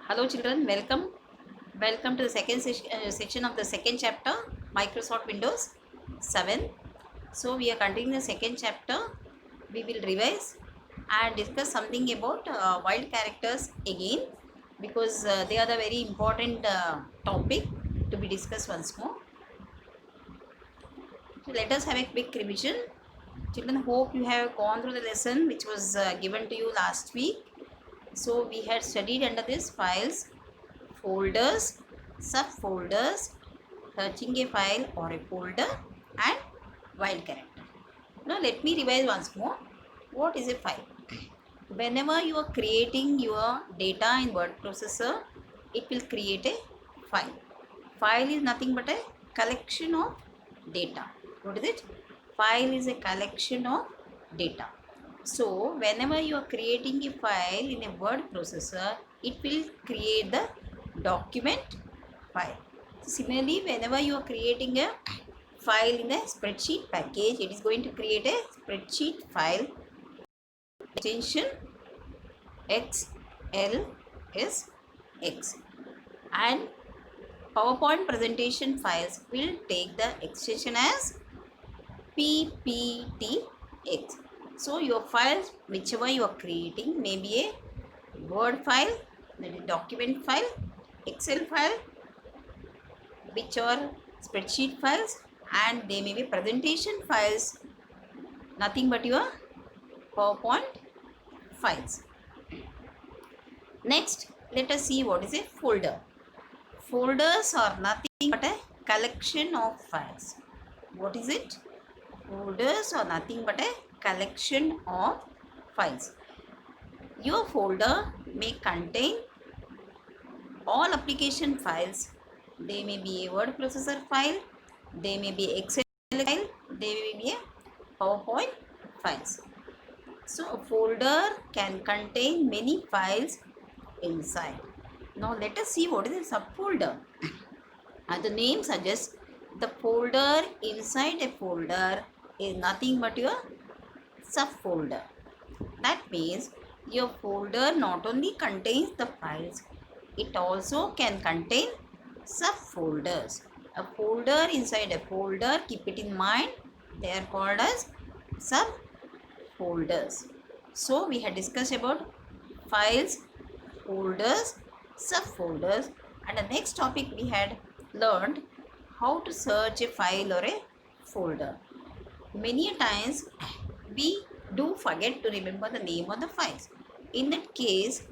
Hello children, welcome to the second section of the second chapter, Microsoft Windows 7. So we are continuing the second chapter. We will revise and discuss something about wild characters again, because they are the very important topic to be discussed once more. So let us have a quick revision. Children, hope you have gone through the lesson which was given to you last week. So we had studied under this files, folders, subfolders, searching a file or a folder, and wild character. Now let me revise once more. What is a file? Whenever you are creating your data in word processor, it will create a file. File is nothing but a collection of data. What is it? File is a collection of data. So whenever you are creating a file in a word processor, it will create the document file. Similarly, whenever you are creating a file in a spreadsheet package, it is going to create a spreadsheet file. Extension XLSX, and PowerPoint presentation files will take the extension as PPTX. So your files, whichever you are creating, may be a Word file, that is document file, Excel file, whichever spreadsheet files, and they may be presentation files, nothing but your PowerPoint files. Next, let us see what is a folder. Folders are nothing but a collection of files. What is it? Folders are nothing but a collection of files. Your folder may contain all application files. They may be a word processor file, they may be Excel file, they may be a PowerPoint files. So a folder can contain many files inside. Now let us see what is a subfolder. As the name suggests, the folder inside a folder is nothing but your subfolder. That means your folder not only contains the files, it also can contain subfolders. A folder inside a folder, keep it in mind, they are called as subfolders. So we had discussed about files, folders, subfolders, and the next topic we had learned how to search a file or a folder. Many times we do forget to remember the name of the files. In that case,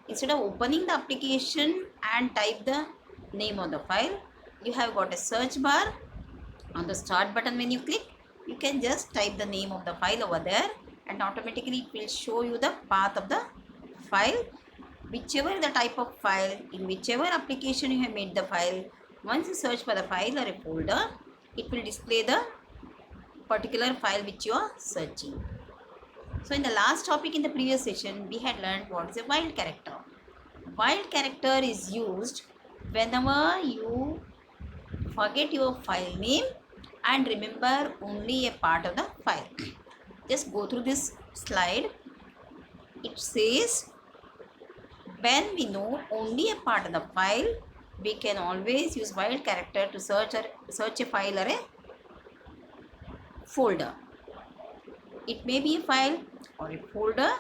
instead of opening the application and type the name of the file, you have got a search bar. On the start button, when you click, you can just type the name of the file over there, and automatically it will show you the path of the file. Whichever the type of file, in whichever application you have made the file, once you search for the file or a folder, it will display the particular file which you are searching. So in the last topic in the previous session, we had learned what is a wild character. Wild character is used whenever you forget your file name and remember only a part of the file. Just go through this slide. It says, when we know only a part of the file, we can always use wild character to search a file or a folder. It may be a file or a folder.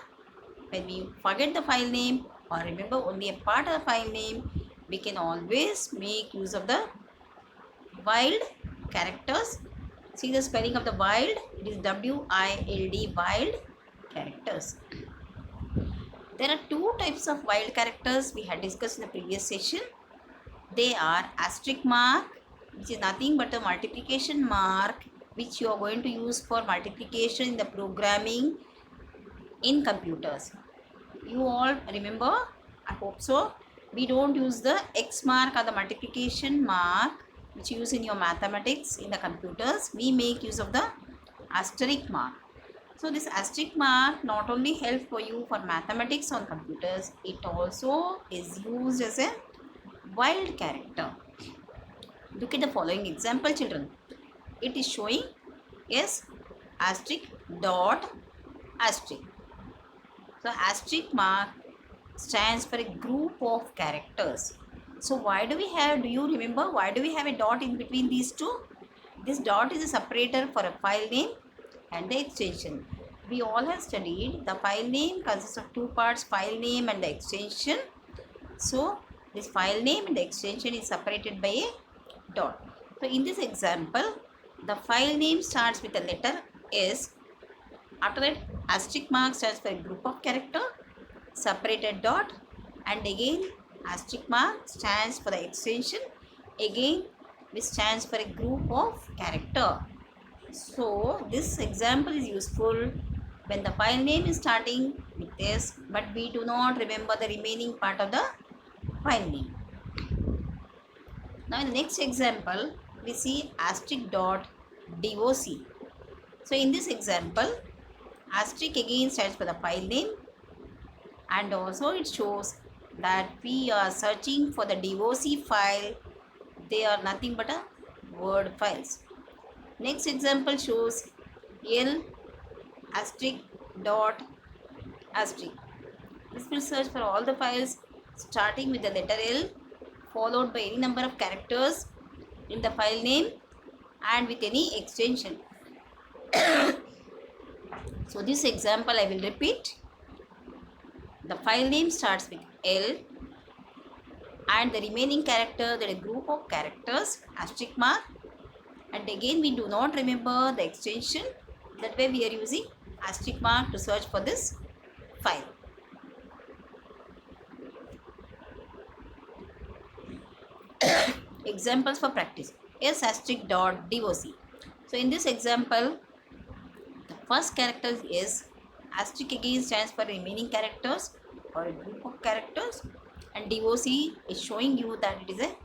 When we forget the file name or remember only a part of the file name, we can always make use of the wild characters. See the spelling of the wild, it is W-I-L-D, wild characters. There are two types of wild characters we had discussed in the previous session. They are asterisk mark, which is nothing but a multiplication mark which you are going to use for multiplication in the programming in computers. You all remember? I hope so. We don't use the X mark or the multiplication mark which you use in your mathematics in the computers. We make use of the asterisk mark. So this asterisk mark not only helps for you for mathematics on computers, it also is used as a wild character. Look at the following example, children. It is showing yes asterisk dot asterisk. So asterisk mark stands for a group of characters. So why do we have, do you remember why do we have a dot in between these two? This dot is a separator for a file name and the extension. We all have studied the file name consists of two parts, file name and the extension. So this file name and the extension is separated by a dot. So in this example, the file name starts with a letter S. After that, asterisk mark stands for a group of character, separated dot, and again asterisk mark stands for the extension, again which stands for a group of character. So this example is useful when the file name is starting with this, but we do not remember the remaining part of the file name. Now in the next example, we see asterisk dot doc. So in this example, asterisk again stands for the file name, and also it shows that we are searching for the doc file. They are nothing but a word files. Next example shows L asterisk dot asterisk. This will search for all the files starting with the letter L followed by any number of characters in the file name and with any extension. So this example I will repeat. The file name starts with L and the remaining character, that is a group of characters, asterisk mark, and again we do not remember the extension. That way we are using asterisk mark to search for this file. Examples for practice. S asterisk dot doc. So in this example, the first character is S. Asterisk again stands for remaining characters or a group of characters, and doc is showing you that it is a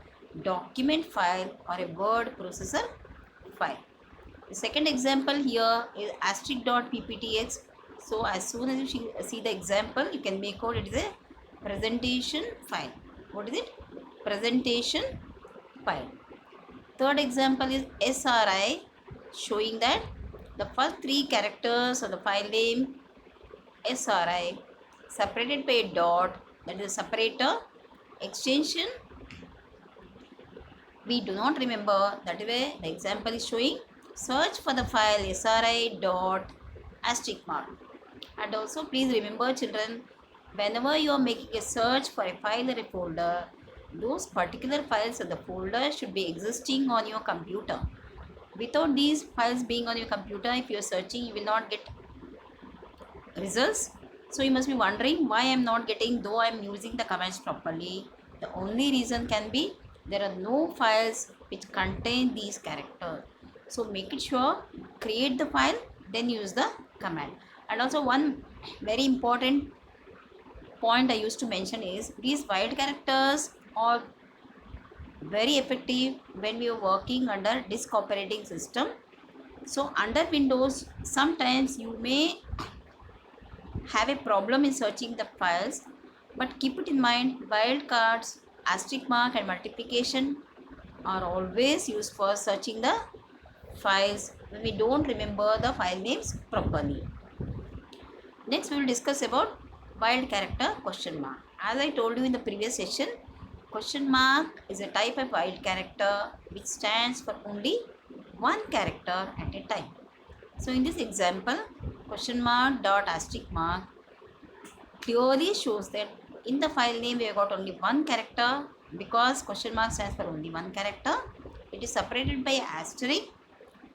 document file or a word processor file. The second example here is asterisk dot pptx. So as soon as you see the example, you can make out it is a presentation file. What is it? Presentation file. Third example is SRI, showing that the first three characters of the file name SRI separated by a dot, that is a separator, extension we do not remember, that way the example is showing search for the file SRI dot asterisk mark. And also please remember children, whenever you are making a search for a file or a folder, those particular files of the folder should be existing on your computer. Without these files being on your computer, if you are searching, you will not get results. So you must be wondering why I am not getting, though I am using the commands properly. The only reason can be there are no files which contain these characters. So make it sure, create the file, then use the command. And also one very important point I used to mention is these wild characters are very effective when we are working under disk operating system. So under Windows, sometimes you may have a problem in searching the files, but keep it in mind, wildcards, asterisk mark and multiplication are always used for searching the files when we don't remember the file names properly. Next we will discuss about wild character question mark. As I told you in the previous session, question mark is a type of wild character which stands for only one character at a time. So in this example, question mark dot asterisk mark clearly shows that in the file name we have got only one character, because question mark stands for only one character. It is separated by asterisk.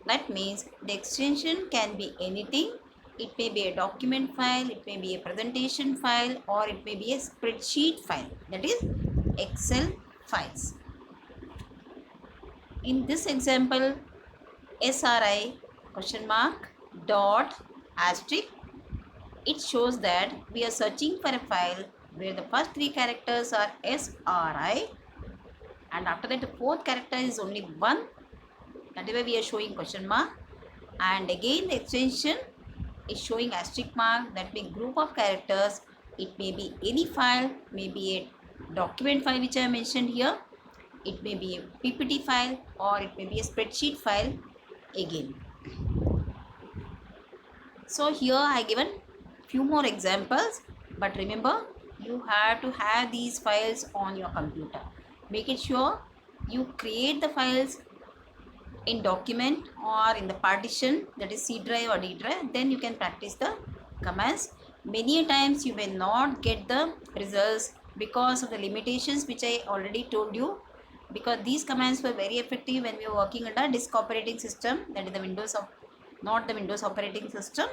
That means the extension can be anything. It may be a document file, it may be a presentation file, or it may be a spreadsheet file, that is Excel files. In this example, SRI question mark dot asterisk, it shows that we are searching for a file where the first three characters are SRI, and after that the fourth character is only one. That is why we are showing question mark, and again the extension is showing asterisk mark. That means group of characters. It may be any file, may be a document file which I mentioned here, it may be a PPT file, or it may be a spreadsheet file again. So here I given few more examples, but remember you have to have these files on your computer. Make it sure you create the files in document or in the partition, that is C drive or D drive. Then you can practice the commands. Many times you may not get the results because of the limitations which I already told you, because these commands were very effective when we were working under disk operating system, that is the Windows of not the Windows operating system.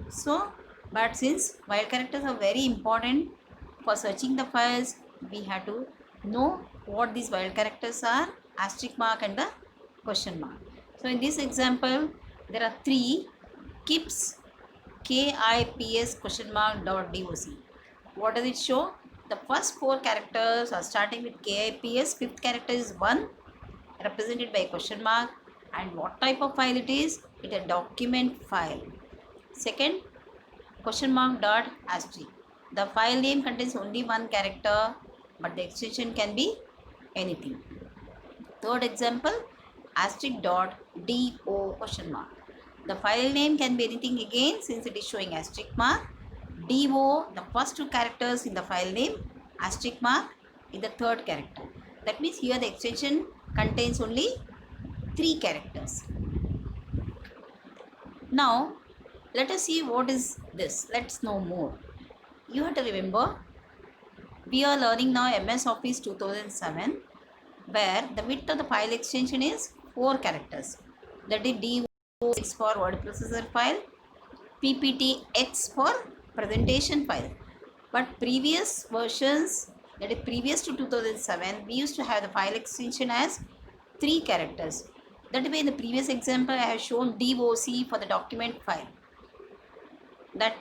So but since while characters are very important for searching the files, we have to know what these while characters are, asterisk mark and the question mark. So in this example there are three KIPS, KIPS question mark dot DOC. What does it show? The first four characters are starting with KIPS, fifth character is 1 represented by a question mark, and what type of file it is? It is a document file. Second, question mark dot asterisk. The file name contains only one character, but the extension can be anything. Third example, asterisk dot do question mark. The file name can be anything again since it is showing asterisk mark. Do, the first two characters in the file name, asterisk mark is the third character. That means here the extension contains only 3 characters. Now let us see what is this. Let's know more. You have to remember we are learning now MS Office 2007, where the width of the file extension is 4 characters. That is DOX for word processor file, PPTX for presentation file. But previous versions, that is previous to 2007, we used to have the file extension as 3 characters. That way in the previous example I have shown DOC for the document file. That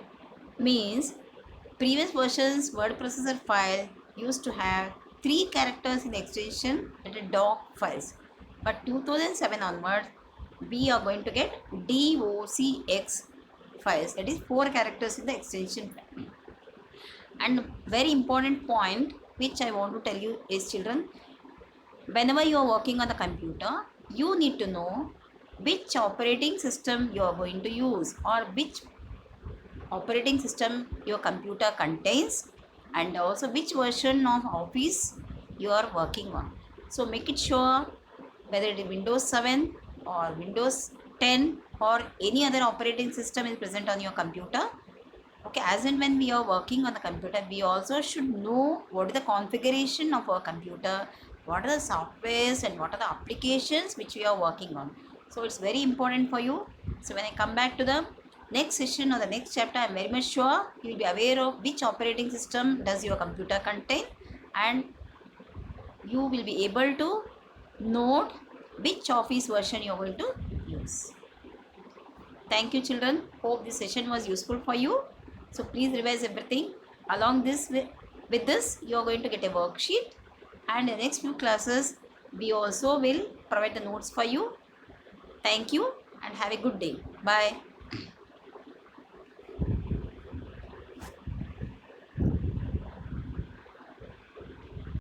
means previous versions word processor file used to have 3 characters in the extension, that is doc files. But 2007 onwards we are going to get DOCX files, that is 4 characters in the extension. And very important point which I want to tell you is, children, whenever you are working on the computer, you need to know which operating system you are going to use or which operating system your computer contains, and also which version of Office you are working on. So make it sure whether it is Windows 7 or Windows 10 or any other operating system is present on your computer. Okay, as and when we are working on the computer, we also should know what is the configuration of our computer, what are the softwares and what are the applications which we are working on. So it's very important for you. So when I come back to the next session or the next chapter, I am very much sure you will be aware of which operating system does your computer contain, and you will be able to note which Office version you are going to use. Thank you, children. Hope this session was useful for you. So please revise everything. Along this with this, you are going to get a worksheet, and in the next few classes we also will provide the notes for you. Thank you and have a good day. Bye.